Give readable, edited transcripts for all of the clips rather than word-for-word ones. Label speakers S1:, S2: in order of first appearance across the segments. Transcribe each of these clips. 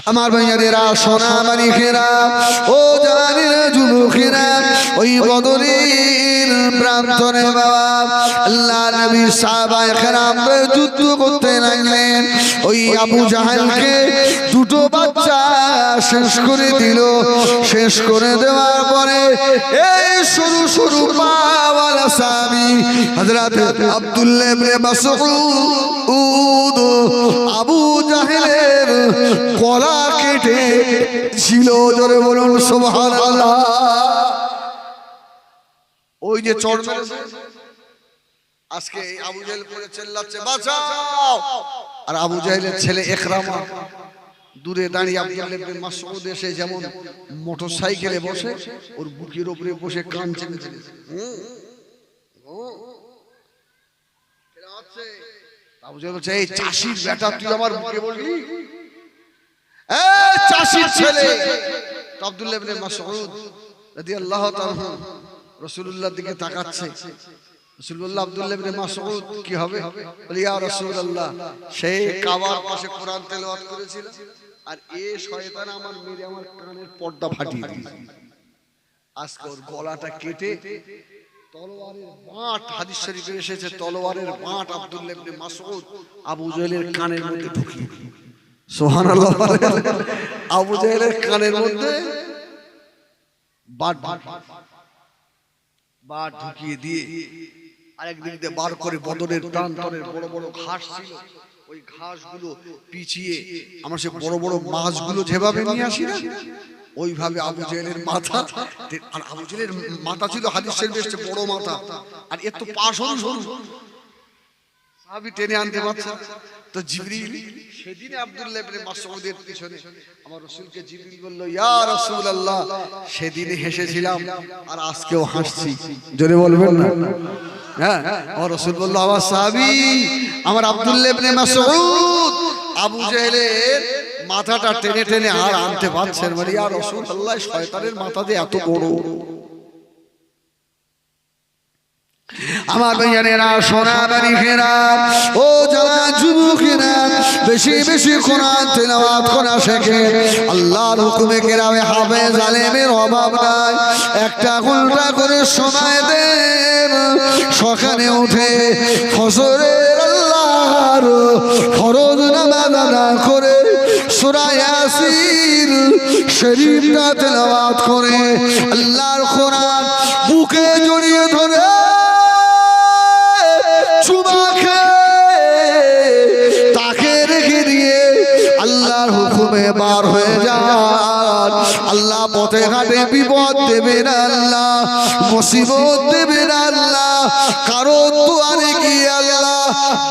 S1: আমার ভাইয়ারা সোনা মানিকেরা ও জানিরা যুবকেরা ওই বদরের প্রান্তরে বাবা আল্লাহ নবী সাহাবায়ে কেরাম যুদ্ধ করতে লাগলেন। ওই আবু জাহেলকে দুটো বাচ্চা শেষ করে দিল। শেষ করে দেওয়ার পরে এই সরু সরু পাওয়ালা সাহাবী হযরত আব্দুল্লাহ ইবনে মাসউদ আবু জাহেলের গলা কেটে ছিল। জোরে বলুন সুবহানাল্লাহ। ওই যে চড় মেরেছে আজকে আবু জাহেল পড়ে চিল্লাচ্ছে বাঁচাও, আর আবু জাহেলের ছেলে ইকরামা দূরে দাঁড়িয়ে আব্দুল্লাহ ইবনে মাসউদ এসে যেমন মোটরসাইকেলে বসে ওর বুকের উপরে বসে কান চেপে চেপে আবু জাহেল বলছে এই চাষির বেটা তুই আমার বুকে বলবি? এই চাষির ছেলে। আব্দুল্লাহ ইবনে মাসউদ রাদিয়াল্লাহু তাআলা রাসূলুল্লাহর দিকে তাকাচ্ছে। রাসূল বলল আব্দুল্লাহ ইবনে মাসউদ কি হবে? বলি ইয়া রাসূলুল্লাহ সেই কাবার পাশে কোরআন তেলাওয়াত করেছিল আর এই শয়তান আমার মেরে আমার কানের পর্দা ফাটিয়ে দিয়েছে। আজকে ওর গলাটা কেটে তলোয়ারের বাঁট, হাদিস শরীফে এসেছে তলোয়ারের বাঁট আব্দুল্লাহ ইবনে মাসউদ আবু জাহেলের কানের মধ্যে ঢুকিয়ে দিল। সুবহানাল্লাহ। আবু জাহেলের কানের মধ্যে বাঁট ঢুকিয়ে দিয়ে আরেক দিক দিয়ে বার করে বদরের প্রান্তরের বড় বড় ঘাস ছিল ওই ঘাসগুলো পিছিয়ে আমরা সে বড় বড় মাছগুলো যেভাবে নিয়ে আসি না ওইভাবে আবু জাহেলের মাথা, আর আবু জাহেলের মাথা ছিল হাদিস শরীফে এসেছে বড় মাথা, আর এত পা সরু সাহাবী টেনে আনতে পারছে। তো জিবরিল সেদিন আব্দুল্লাহ ইবনে মাসউদের পিছনে আমার রাসূলকে জিবরিল বলল ইয়া রাসূলুল্লাহ সেদিন হেসেছিলাম আর আজকেও হাসছি। জোরে বলবেন না? হ্যাঁ, আমার রাসূল বলল আমার সাহাবী আমার আব্দুল্লাহ ইবনে মাসউদ আবু জাহেলের মাথাটা টেনে টেনে আর আনতে পারছেন। বলি ইয়া রাসূলুল্লাহ শয়তানের মাথা দিয়ে এত বড়। আমার ভাইয়ারা সোনা মানিকেরা ও যারা যুবকেরা বেশি বেশি কোরআন তেলাওয়াত করা শেখে। আল্লাহর হুকুমে কেরামে হাফেজ আলেমের অভাব নাই। একটা ঘন্টা করে সময় দেন, সকালে উঠে ফজরের আল্লাহর ফরজ নামাজ আদা করে সূরা ইয়াসিন শরীফটা তেলাওয়াত করে আল্লাহর কোরআন বুকে জড়িয়ে ধরে তাকে রেখে দিয়ে আল্লাহর হুকুমে বার হয়ে যান। আল্লাহ পথে ঘাটে বিপদ দেবে না, আল্লাহ মুসিবত দেবে না, আল্লাহ কারো দুয়ারে গিয়ে আল্লাহ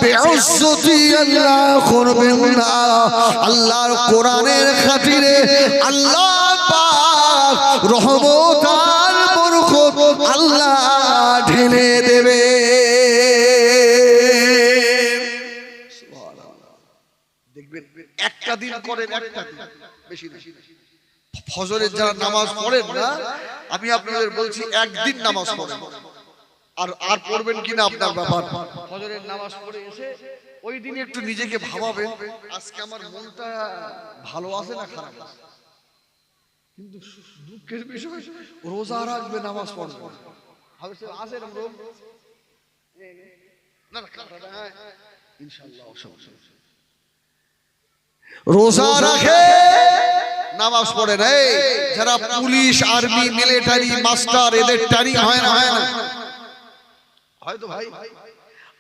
S1: বেইজ্জতি আল্লাহ করবেন না। আল্লাহর কোরআনের খাতিরে আল্লাহ পাক রহমত আর বরকত আল্লাহ ঢেলে দেবে। একটা দিন করেন, একটা দিন বেশি না। ফজরের যারা নামাজ পড়েন না আমি আপনাদের বলছি একদিন নামাজ পড়েন, আর পড়বেন কিনা আপনার ব্যাপার। ফজরের নামাজ পড়ে এসে ওই দিন একটু নিজেকে ভাবাবেন আজকে আমার মনটা ভালো আছে না খারাপ আছে। কিন্তু দুঃখের বিষয় রোজা রাখবে নামাজ পড়বে আছে না ইনশাআল্লাহ রোজা রাখে নামাজ পড়ে না। যারা পুলিশ আর্মি মিলিটারি মাস্টার এদের ট্রেনিং হয় না হয়তো ভাই,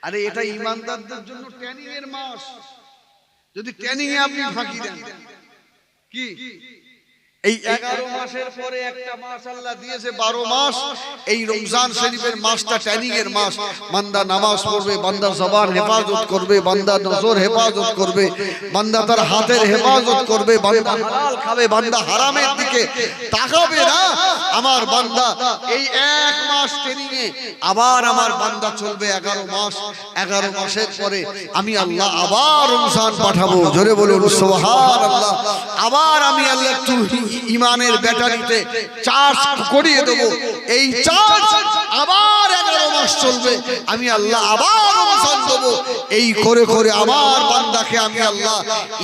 S1: আরে এটা ইমানদারদের জন্য ট্রেনিং এর মাস। যদি ট্রেনিং এ আপনি ফাঁকি দেন কি এই 11 মাসের পরে একটা মাস আল্লাহ দিয়েছে 12 মাস, এই রমজান শরীফের মাসটা ট্রেনিং এর মাস। বান্দা নামাজ পড়বে, বান্দা জবান হেফাজত করবে, বান্দা নজর হেফাজত করবে, বান্দা তার হাতের হেফাজত করবে, বান্দা হালাল খাবে, বান্দা হারামের দিকে তাকাবে না। আমার বান্দা এই 1 মাস ট্রেনিং এ, আবার আমার বান্দা চলবে 11 মাস। 11 মাসের পরে আমি আল্লাহ আবার রমজান পাঠাবো। জোরে বলুন সুবহানাল্লাহ। আবার আমি আল্লাহ একটু ইমানের ব্যাটারিতে চার্জ করিয়ে দেব। এই চার্জ আবার 11 মাস চলবে, আমি আল্লাহ আবার রমজান দেবো। এই করে করে আমার বান্দাকে আমি আল্লাহ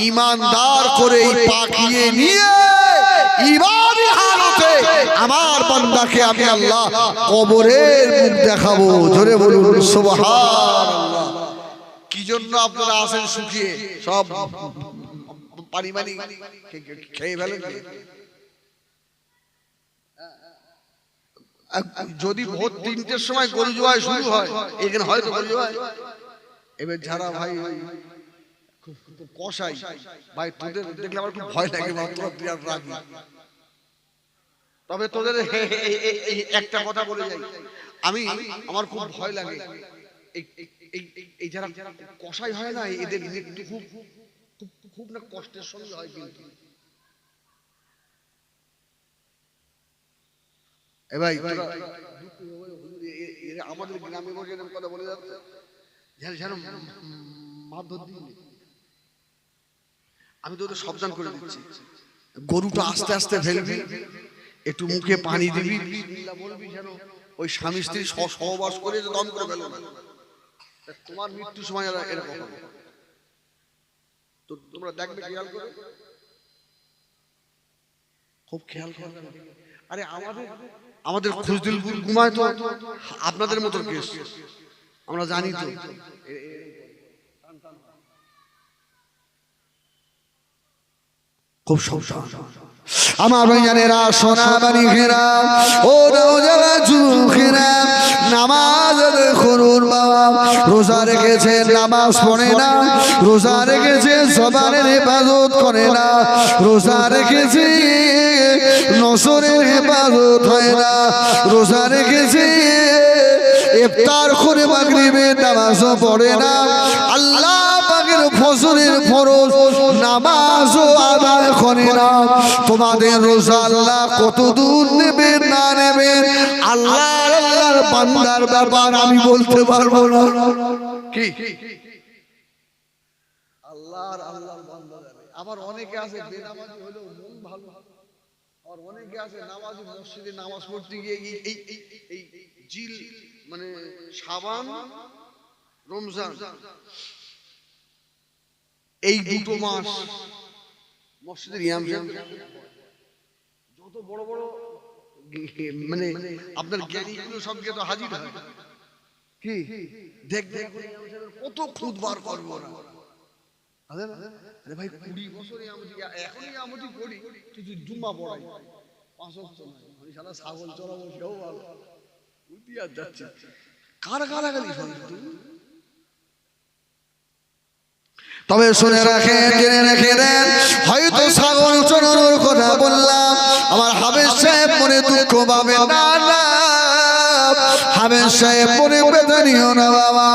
S1: ঈমানদার করে পাকিয়ে নিয়ে ঈমানি হালতে আমার বান্দাকে আমি আল্লাহ কবরের মুখ দেখাবো। জোরে বলুন সুবহানাল্লাহ। কি জন্য আপনারা আসেন শুকিয়ে সব পানি পানি খেয়ে ফেলেন? যদি ভোর 3টের সময় গরু জবাই শুরু হয়, এখানে হয়তো গরু জবাই। এবার যারা ভাই কষাই ভাই, তোদের দেখলে আমার খুব ভয় লাগে, রাগি। তবে তোদের একটা কথা বলে যাই, আমার খুব ভয় লাগে এই যারা কষাই হয় না, এদের খুব খুব না কষ্টের সঙ্গে হয়। কিন্তু ভাই আমাদের গ্রামে বসে এরকম কথা বলে যাচ্ছে, যেন মারধর দিন। আমি তো ওদের সাবধান করে দিচ্ছি, গরুটা আস্তে আস্তে ফেলবি, একটু মুখে পানি দিবি, বলবি যেন ওই স্বামী স্ত্রী সহবাস করে দম করে ফেলো না, তোমার মৃত্যুর সময় এরকম হবে। তো তোমরা দেখবে, খেয়াল করে, খুব খেয়াল করবে। আরে আমাদের খুজদিলপুর ঘুমায় তো আপনাদের মতো কেস, আমরা জানি তো। খুব সাবধান আমার ভাইজানেরা, সোনাবাড়ি ঘেরা ও নওজওয়ান যুবকেরা, নামাজ করুন বাবা। রোজা রেখেছে নামাজ পড়ে না, রোজা রেখেছে জবানের হেফাজত করে না, রোজা রেখেছে নজরের হেফাজত হয় না, রোজা রেখেছে ইফতার করে মাগরিবের নামাজও পড়ে না, আল্লাহ পাকের ফজরের ফরজ নামাজও আদায় করে না। তোমাদের রোজা আল্লাহ কত দূর নেবেন না নেবেন, আল্লাহর বান্দার ব্যাপার আমি বলতে পারবো না। কি আল্লাহর বান্দা যাবে। আবার অনেকে আছে বেনামাজি হলেও মন ভালো, আর অনেকে আছে নামাজি মসজিদে নামাজ পড়তে গিয়ে এই জিল মানে শাবান রমজান এই দুটো মাস মসজিদের ইমাম সাহেব যত বড় বড় মানে আপনার জ্ঞানীগুলো সব গিয়ে তো হাজির হয়। কি দেখ কত খুদ বার করবো ওরা। আরে ভাই 20 বছরে এখনই আমতি করি, তুই জুম্মা পড়াই 5 ওয়াক্ত নয়, আমি শালা ছাগল চড়াবো সেও ভালো বুদ্ধি আর যাচ্ছে। কার গালাগালি শুনি তুই? তবে শুনে রাখেন, জেনে রেখে দেন, হয়তো ছাগল চড়ানোর কথা বললাম, আমার হাবেজ সাহেব মনে দুঃখ পাবেন না, হাবেজ সাহেব মনে বেদনীয় না বাবা।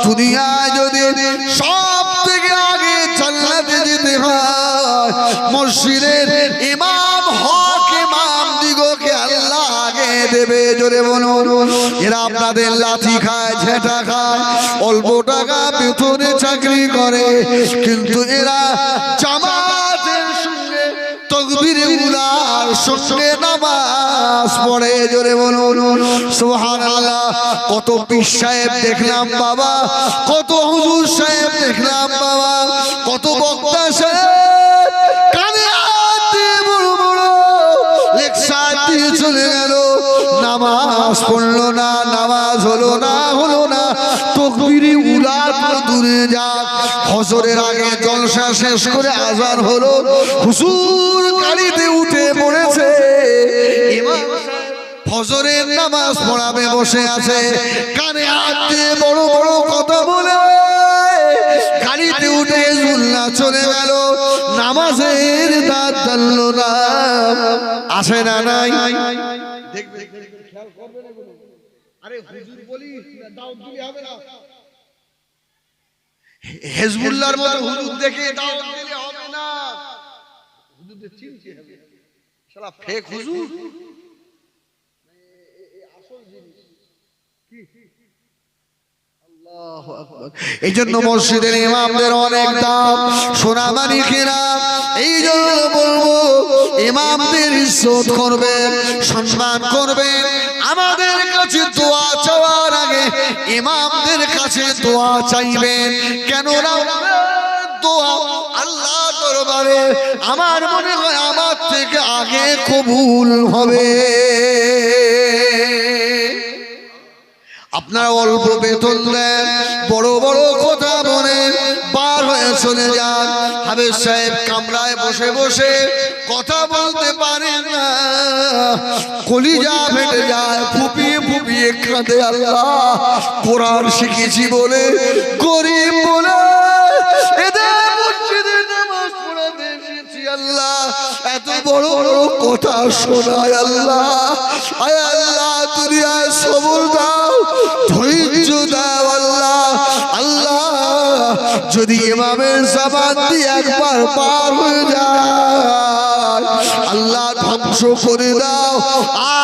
S1: দুনিয়ায় যদি সব থেকে আগে জান্নাতে যেতে হয়, মসজিদের ইমাম হক ইমাম দিগকে আল্লাহ আগে দেবে। জোরে বলুন। এরা আপনাদের লাঠি খায়, ঝেঁটা খায়, অল্প টাকা বেতনে চাকরি করে, কিন্তু এরা জামাতের সঙ্গে তাকবীরে উলার সঙ্গে নামাজ পড়ে। জোরে বলুন সুবহানাল্লাহ। কত পীর সাহেব দেখলাম বাবা, কত হুজুর সাহেব দেখলাম বাবা, কত বক্তা সাহেব কানে হাত দিয়ে বড় বড় লেকচার দিয়ে চলে গেল, নামাজ পড়লো না, নামাজ হলো না, তাকবীরে উলা তো দূরে যাক, ফজরের আগে জলসা শেষ করে আজান হলো, হুজুর গাড়িতে উঠে পড়েছে, ইমাম ফজরের নামাজ পড়াবে বসে আছে, কানে হাত দিয়ে বড় বড় কথা বলে গাড়িতে উঠে জুল্লা চলে গেল, নামাজের দাঁত দাঁড়ল না। আসে না নাই? দেখবে খেয়াল করবে না। আরে হুজুর বলি দাওয়াত দিলে হবে না, হিজবুল্লাহর মতো হুজুর দেখে দাওয়াত দিলে হবে না, হুজুরদের চিনতে হবে, শালা ফেক হুজুর। এই জন্য মসজিদের ইমামদের অনেক দাম, সোনা মানিকেরা। এই জন্য বলবো ইমামদের ইজ্জত করবেন, সম্মান করবেন। আমাদের কাছে দোয়া চাওয়ার আগে কাছে দোয়া চাইবেন, কেননা দোয়া আল্লাহ দরবারে আমার মনে হয় আমার থেকে আগে কবুল হবে। আপনারা অল্প বেতন দেন, বড় বড় কথা বলেন, বার হয়ে চলে যান। হাফেজ সাহেব কামরায় বসে বসে কথা বলতে পারেন না, কলিজা ফেটে যায়, ফুপিয়ে ফুপিয়ে কাঁদে। আল্লাহ কোরআন শিখেছি বলে, গরিব বলে এদের মসজিদে নামাজ পড়াতে এসেছি। আল্লাহ এত বড় বড় কথা শোনায়। আল্লাহ আয় আল্লাহ দুনিয়ায় সবর দাও, ধৈর্য দাও। আল্লাহ আল্লাহ যদি ইমামের জবান দিয়ে একবার পার হয়ে যায়, আল্লাহ ধ্বংস করে দাও,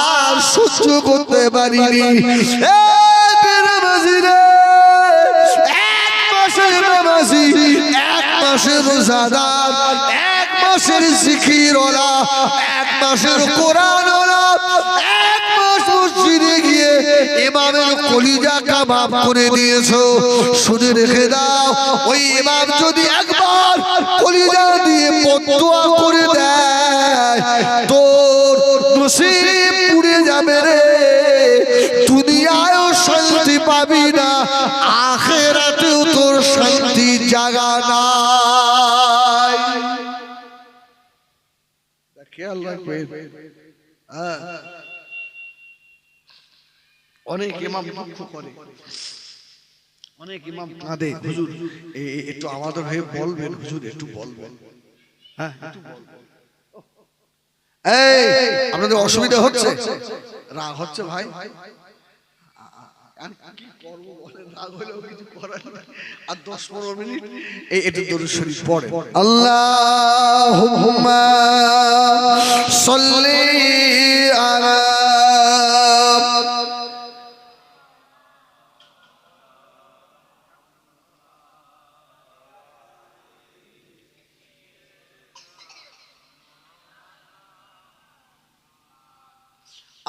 S1: আর সহ্য করতে পারিনি। এক মাসের নামাজি, এক মাসের রোজাদার, এক মাসের জিকিরওয়ালা, এক মাসের কোরআনওয়ালা, এক মাস মসজিদে গিয়ে ইমামের কলিজা কাবাব করে দিয়েছো। শুনে রেখে দাও, ওই ইমাম যদি একবার কলিজা দিয়ে বদদুয়া করে দেয়, তোর নসিব পুড়ে যাবে রে। দুনিয়ায়ও শান্তি পাবি না, আখিরাতেও তোর শান্তি জায়গা নাই। খেয়াল রাখবেন। অনেক ইমাম দুঃখ করে, অনেক ইমাম কাঁদে। হুজুর একটু আমাদের হয়ে বলবেন, হুজুর একটু বলবেন। হ্যাঁ এই আপনাদের অসুবিধা হচ্ছে, রাগ হচ্ছে ভাই? কি করব বলেন, রাগ হলেও কিছু করার নাই। আর 10-15 মিনিট একটু দরুদ শরীফ পড়ে। আল্লাহুম্মা সাল্লি আলা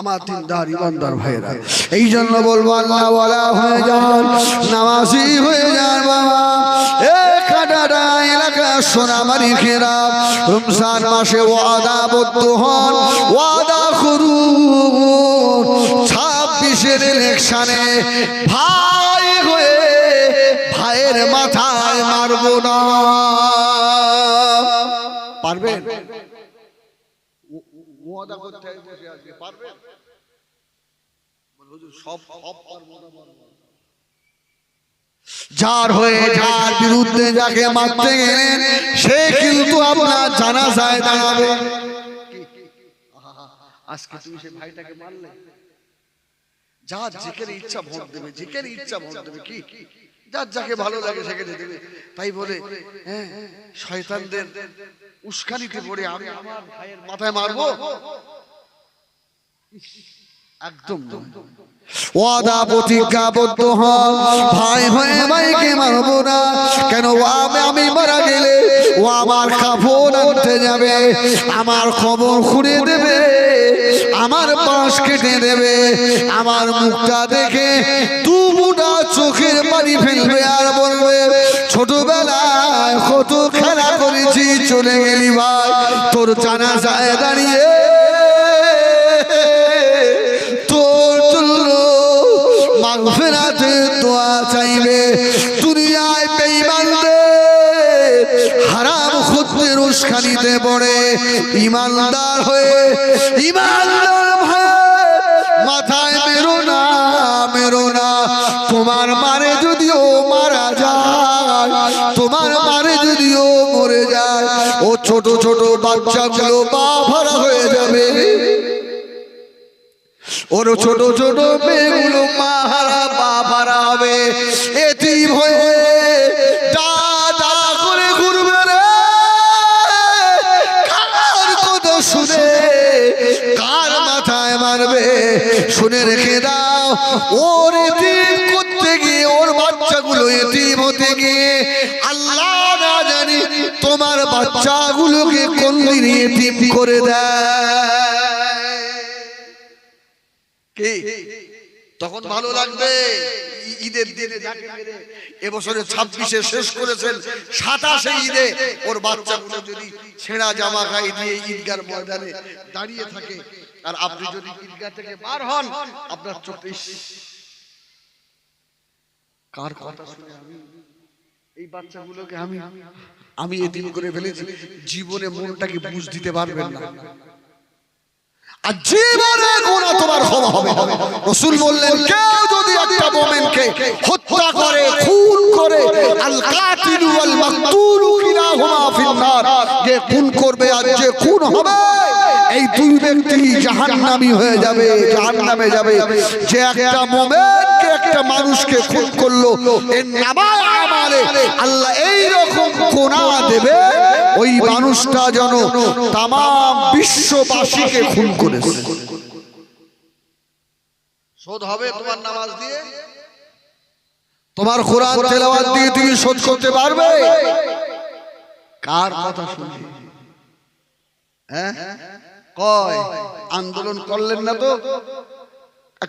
S1: আমার দিনদার ইমানদার ভাইরা, এই জন্য বলবো আল্লাহ ওয়ালা হয়ে যান, নামাজি হয়ে যান বাবা। কাটাটা এলাকা সোনামারি খেরা, রমজান মাসে ওয়াদাবদ্ধ হন, ওয়াদা করুন 26-এর ইলেকশনে ভাই হয়ে ভাইয়ের মাথায় মারবো না। পারবেন? ওয়াদা করতে বসে আজকে পারবেন? হুজুর সব পারবো না। যার হয়ে যার বিরুদ্ধে যাকে মারতে গেলেন, সে কিন্তু আপনার জানাজায় দাঁড়াবে। আজকে তুমি সে ভাইটাকে মারলে, যার যেখানে ইচ্ছা ভোট দেবে, যেখানে ইচ্ছা ভোট দেবে, কি যার যাকে ভালো লাগে সেখানে দেবে। তাই বলে শয়তানদের উস্কানিতে পড়ে আমি আমার ভাইয়ের মাথায় মারবো? একদম ওয়াদা প্রতিজ্ঞাবদ্ধ হন, ভাই হয়ে ভাইকে মারবো না। কেন? আমি মারা গেলে ও আমার কাফন আনতে যাবে, আমার কবর খুঁড়ে দেবে, আমার পাশ কেটে দেবে, আমার মুখটা দেখে দু মুঠা চোখের পানি ফেলবে, আর বলবে ছোটবেলায় কত খেলা করেছি, চলে গেলি ভাই, তোর জানাজায় দাঁড়িয়ে তোর জন্য মাগফিরাতের দোয়া চাইবে। দুনিয়ায় বেঈমানদের হারাম খুদের উস্কানিতে পড়ে ইমানদার হয়ে ইমানদার ভাই মাথায় মেরো না, মেরো না। তোমার মারে যদিও মারা যায়, তোমার মারে যদিও মরে যায়, ও ছোট ছোট বাচ্চাগুলো মা ভরা হয়ে যাবে, ওর ছোট ছোট মেয়েগুলো মা হারা বাবারা হবে, এতিম হয়ে দাদা করে ঘুরবে রে। কার কথা শুনে কার মাথায় মারবে? শুনে রেখে দাও, ওর এতিম করতে গিয়ে, ওর বাচ্চাগুলো এতিম হতে গিয়ে আল্লাহ না জানি তোমার বাচ্চাগুলোকে কোন দিন এতিম করে দেয়। তখন ভালো লাগবে, ঈদের দিনে যাকে মেরে এবছরে 26-এ শেষ করেছেন, 27-এ ঈদে ওর বাচ্চাগুলো যদি ছেঁড়া জামা গায়ে দিয়ে ঈদগার ময়দানে দাঁড়িয়ে থাকে, আর আপনি যদি ঈদগাহ থেকে বার হন, আপনার চোখে কার কথা শুনে এই বাচ্চাগুলোকে আমি এতিম করে ফেলেছি, জীবনে মনটাকে বুঝ দিতে পারবেন না, আর জীবনে গুনাহ তোমার হবে। রাসূল বললেন, কেউ যদি একটা মুমিনকে হত্যা করে, খুন করে, আল কাতিলু ওয়াল মাকতুলু কিলাহুমা ফিন্নার, যে খুন করবে আর যে খুন হবে, এই দুই ব্যক্তি জাহান্নামী হয়ে যাবে, জাহান্নামে যাবে। যে একটা মুমিনকে, একটা মানুষকে খুন করলো, এর নামায় আমালে আল্লাহ এই রকম গুনাহ দেবে, ওই মানুষটা যেন তাম বিশ্ববাসীকে খুন করেছে। শোধ হবে তোমার নামাজ দিয়ে, তোমার কোরআন তেলাওয়াত দিয়ে তুমি শোধ করতে পারবে? কার কথা শুনে? হ্যাঁ, কয় আন্দোলন করলেন না তো?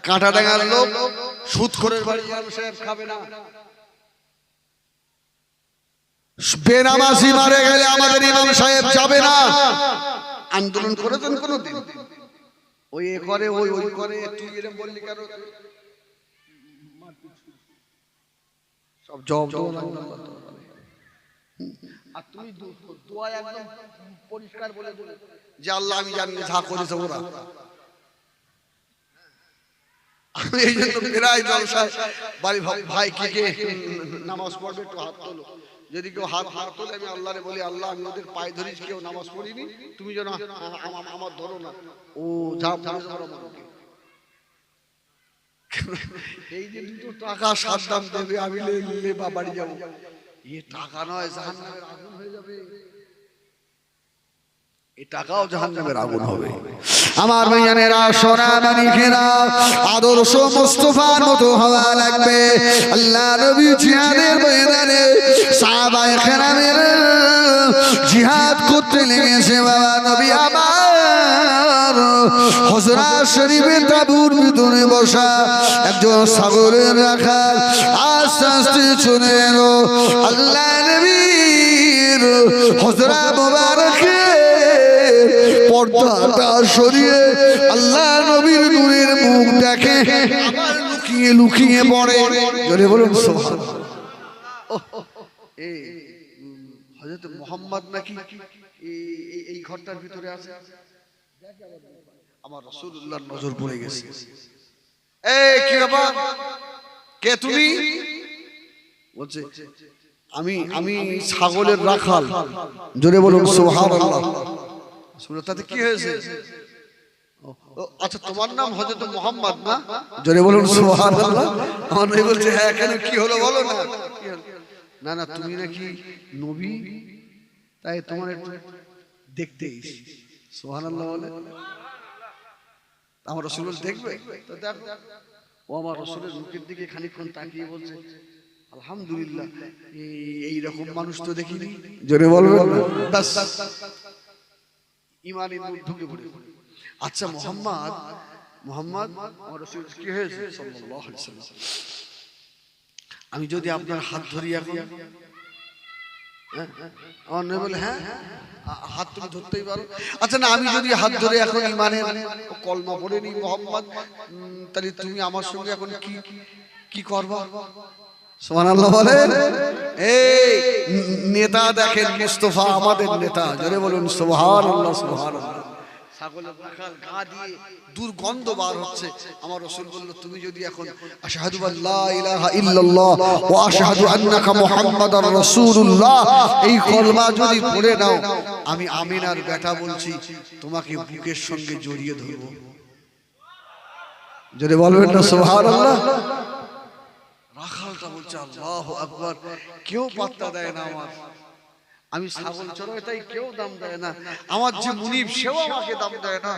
S1: কাঁটাডাঙ্গার লোক সুদখোরের বাড়ি ইমাম সাহেব খাবে না, বেনামাজি মারা গেলে আমাদের ইমাম সাহেব যাবে না। আন্দোলন করেছেন কোনদিন? ওই এ করে, ওই করে, তুই এরকম বললি কেন? সব জব আর তুমি দোয়া একদম পরিষ্কার বলে দিলে যে আল্লাহ আমি জানি যা করেছে ওরা। আমি এই জন্য প্রায় জলসায় বাড়ি ভাই কে নামাজ পড়বে একটু হাত তোলো, যদি কেউ হাত তোলে আমি আল্লাহরে বলি, আল্লাহ আমি ওদের পায়ে ধরিস, কেউ নামাজ পড়িনি, তুমি যেন আমার ধরো না, ও যা এই যে 2 টাকা সাদ্দাম দেবে, আমি বাড়ি যাবো, এ টাকা নয়, জাহান্নামের আগুন হয়ে যাবে, এই টাকাও জাহান্নামের আগুন হবে। আমার ভাইয়ানেরা, সোনা মানিকেরা, আদর্শ মুস্তাফার মতো হওয়া লাগবে। আল্লাহ নবী জিহাদের ময়দানে সাহাবায়ে কেরামের জিহাদ করতে লেগেছে। বাবা নবী আমার হুজরা শরীফে তাবুর ভিতরে বসা একজন ছাগলের রাখাল আস্তে আস্তে চলে এলো। আল্লাহ নবীর হুজরা মোবারকে পর্দাটা সরিয়ে আল্লাহ নবীর নূরের মুখ দেখে আবার লুকিয়ে লুকিয়ে পড়ে। জোরে বলুন সুবহানাল্লাহ। এই হযরত মুহাম্মদ নাকি এই ঘরটার ভিতরে আছে, আমার রাসূলুল্লাহর নজর পড়ে গেছে। এই কি ব্যাপার, কে তুমি? বলছে আমি ছাগলের রাখাল। জোরে বলুন সুবহানাল্লাহ। তাতে কি হয়েছে? আচ্ছা, তোমার নাম হযরত মুহাম্মদ না? জোরে বলুন সুবহানাল্লাহ। আমার নবী বলছে, হ্যাঁ কেন, কি হলো বলো না। না না, তুমি নাকি নবী, তাই তোমার একটু দেখতে এসেছি। সুবহানাল্লাহ বলে। আমার রাসূল দেখবে তো দেখো। ও আমার রাসূলের মুখের দিকে খানিকক্ষণ তাকিয়ে বলছে, আলহামদুলিল্লাহ, এই রকম মানুষ তো দেখিনি। জোরে বলবেন না? বাস ইমানের নূর ঢুকে পড়ে। আচ্ছা মুহাম্মদ আমার রাসূল কি হয়েছে সাল্লাল্লাহু আলাইহি ওয়াসাল্লাম, আমি যদি আপনার হাত ধরি এখন? আমার নবী বলে, হ্যাঁ হাত তুমি ধরতেই পারো। আচ্ছা না, আমি যদি হাত ধরে এখন ইমানের কলমা পড়ে নি মুহাম্মদ, তাহলে তুমি আমার সঙ্গে এখন কি করবা? সুবহানাল্লাহ বলেন। এই নেতা দেখেন, মুস্তাফা আমাদের নেতা। জোরে বলুন সুবহানাল্লাহ সুবহানাল্লাহ। ছাগলের রাখাল গা দিয়ে দুর্গন্ধ বার হচ্ছে। আমার রাসূল বলল, তুমি যদি এখন আশহাদু আল্লা ইলাহা ইল্লাল্লাহ ওয়া আশহাদু আন্নাকা মুহাম্মাদার রাসূলুল্লাহ এই কলমা যদি পড়ে নাও, আমি আমিনার বেটা বলছি, তোমাকে বুকের সঙ্গে জড়িয়ে ধরব। জোরে বলবেন না সুবহানাল্লাহ। রাখালটা বলছে, আল্লাহু আকবার, কেউ পাত্তা দেয় না আমার, আমি ছাগল চড়াই তাই কেউ দাম দেয় না, আমার যে মুনিব সেও আমাকে দাম দেয় না,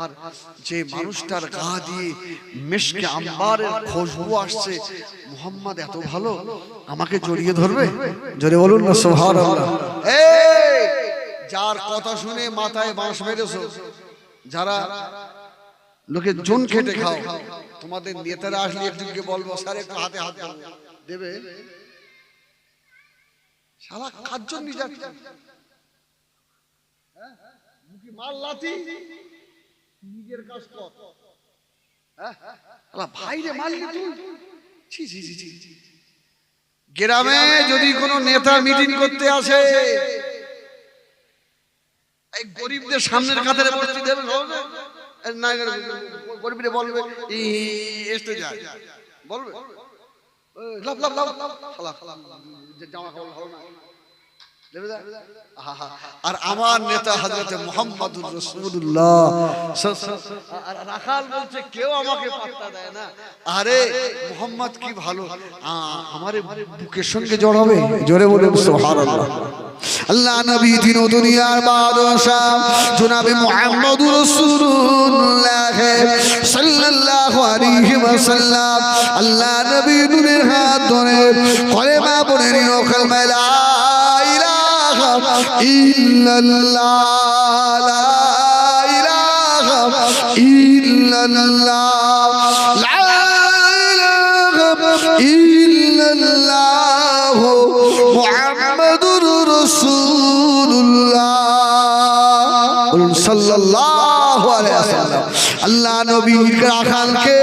S1: আর যে মানুষটার গা দিয়ে মিশকে আম্বারের খুশবু আসছে, মুহাম্মদ এত ভালো, আমাকে জড়িয়ে ধরবে। জোরে বলুন না সুবহানাল্লাহ। এই যার কথা শুনে মাথায় বাঁশ মেরেছো, যারা লোকের জন খেটে খাও। তোমাদের নেতারা আসলে একজনকে বলবো স্যার একটু হাতে হাত দেবে, শালা কার জন্য যাচ্ছে? মুখে মার লাথি, নিজের কাজ কর। ভাইরে মারলি তুই? ছি ছি ছি ছি। গ্রামে যদি কোনো নেতা মিটিং করতে আসে, এই গরিবদের সামনের কাতারে বসতে দেবে না? গরিবরে বলবে এসতে যায়, বলবে লাভ লাভ লাভ খালা খালা জামা কাপড় ভালো না। আর আমার নেতা হযরত মুহাম্মদুর রাসূলুল্লাহ রাখাল বলছে কেউ আমাকে পাত্তা দেয় না। আরে মুহাম্মদ কি ভালো, আমারে বুকের সঙ্গে জড়াবে। জোরে বলে সুবহানাল্লাহ। আল্লাহ নবী দিন ও দুনিয়ার বাদশাহ জনাবে মুহাম্মদুর রাসূলুল্লাহ সাল্লাল্লাহু আলাইহি ওয়াসাল্লাম আল্লাহ নবী নূরের হাত ধরে কলেমা পড়ে নিল, কালেমা লা ইলাহা ইল্লাল্লাহ, লা ইলাহা ইল্লাল্লাহ, লা ইলাহা ইল্লাল্লাহ মুহাম্মাদুর রাসূলুল্লাহ সাল্লাল্লাহু আলাইহি ওয়াসাল্লাম। আল্লাহ নবী রাখালকে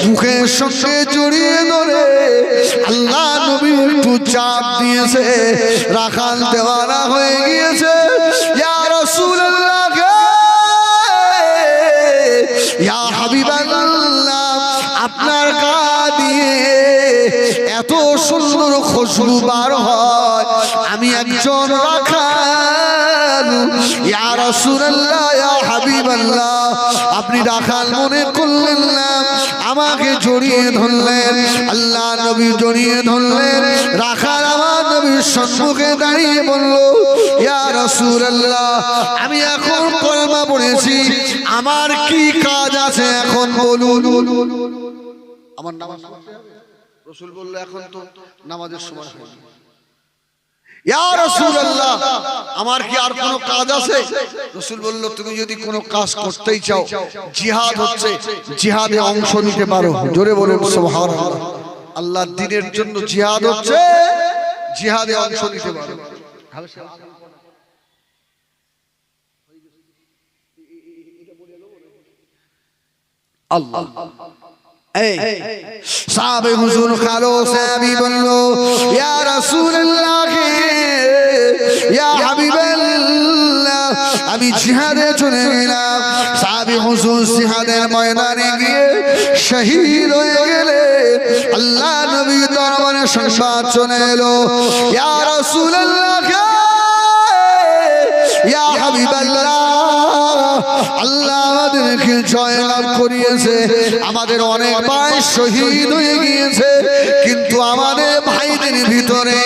S1: বুকের সঙ্গে জড়িয়ে ধরে আল্লাহ নবী একটু চাপ দিয়েছে, রাখাল দেওয়ানা হয়ে গিয়েছে। ইয়া রাসূলুল্লাহ, ইয়া হাবিবাল্লাহ, আপনার গা দিয়ে এত সুন্দর খুশবু বার হয়, আমি একজন রাখাল। ইয়া রাসূলুল্লাহ, ইয়া হাবিবাল্লাহ, আপনি রাখাল মনে করলেন না, আমাকে জড়িয়ে ধরলেন। আল্লাহ নবী জড়িয়ে ধরলেন। রাখাল আমার নবীর সম্মুখে দাঁড়িয়ে বলল, ইয়া রাসূলুল্লাহ, আমি এখন কলেমা পড়েছি, আমার কি কাজ আছে এখন বলুন। আমার নামাজ পড়তে হবে। রাসূল বলল, এখন তো নামাজের সময় হয়নি। ইয়া রাসূলুল্লাহ, আমার কি আর কোনো কাজ আছে? রাসূল বলল, তুমি যদি কোনো কাজ করতেই চাও, জিহাদ হচ্ছে, জিহাদে অংশ নিতে পারো। জোরে বলুন সুবহানাল্লাহ। আল্লাহর দ্বীনের জন্য জিহাদ হচ্ছে, জিহাদে অংশ নিতে পারো। আল্লাহ সাহাবে হুজুর খালো সাহাবী বলল, ইয়া রাসূলুল্লাহ, ইয়া হাবিবাল্লাহ, আমি জিহাদে চলে গেলাম। সাহাবী হুজুর জিহাদের ময়দানে গিয়ে শহীদ হয়ে গেলেন। আল্লাহ নবীর দরবারে সংবাদ চলে এলো, ইয়া রাসূলুল্লাহ, ইয়া হাবিবাল্লাহ, আল্লাহ আমাদেরকে জয়লাভ করিয়েছে। আমাদের অনেক ভাই শহীদ হয়ে গিয়েছে, কিন্তু আমাদের ভাইদের ভিতরে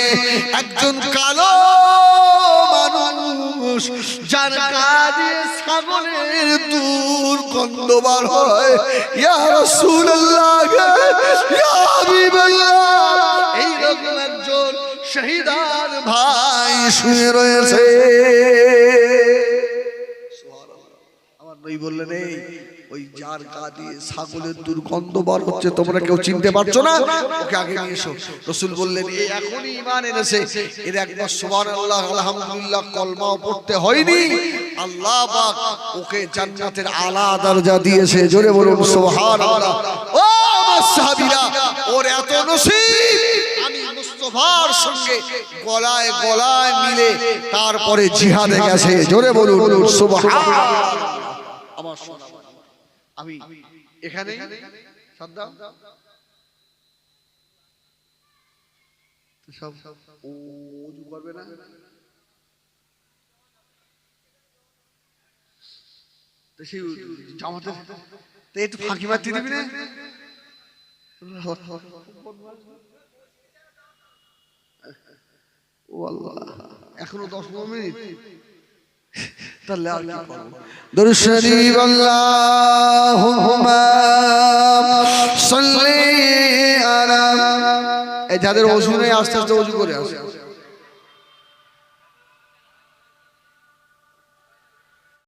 S1: একজন কালো মানুষ, যার গা দিয়ে ছাগলের দুর্গন্ধ বার হয়। ইয়া রাসূলুল্লাহ, ইয়া হাবিবাল্লাহ, এইরকম একজন শহীদার ভাই শুয়ে রয়েছে। বললেন, ওই যার গা দিয়ে ছাগলের দুর্গন্ধ বার হচ্ছে, তোমরা কেউ চিনতে পারছো না, ওকে আগে নিয়ে এসো। রাসূল বললেন, এই এখনই ঈমান এনেছে, এর একবার সুবহানাল্লাহ আলহামদুলিল্লাহ কলমাও পড়তে হয়নি, আল্লাহ পাক ওকে জান্নাতের আলা দরজা দিয়েছে। জোরে বলুন সুবহানাল্লাহ। ও আমার সাহাবীরা, ওর এত নসিব, আমি মুস্তাফার সঙ্গে গলায় গলায় মিলে তারপরে জিহাদে গেছে। জোরে বলুন সুবহানাল্লাহ। আমার সোনা, আমি এখানে সাদ্দাম সব ওযু করবে না, তো সেই জামাতে তো একটু ফাঁকি মারতে দিবি না? ও আল্লাহ, এখনো 10-15 মিনিট। দরুদ শরীফ আল্লাহুম্মা সাল্লি আলা। এই যাদের ওযু নেই আস্তে আস্তে ওযু করে আসে।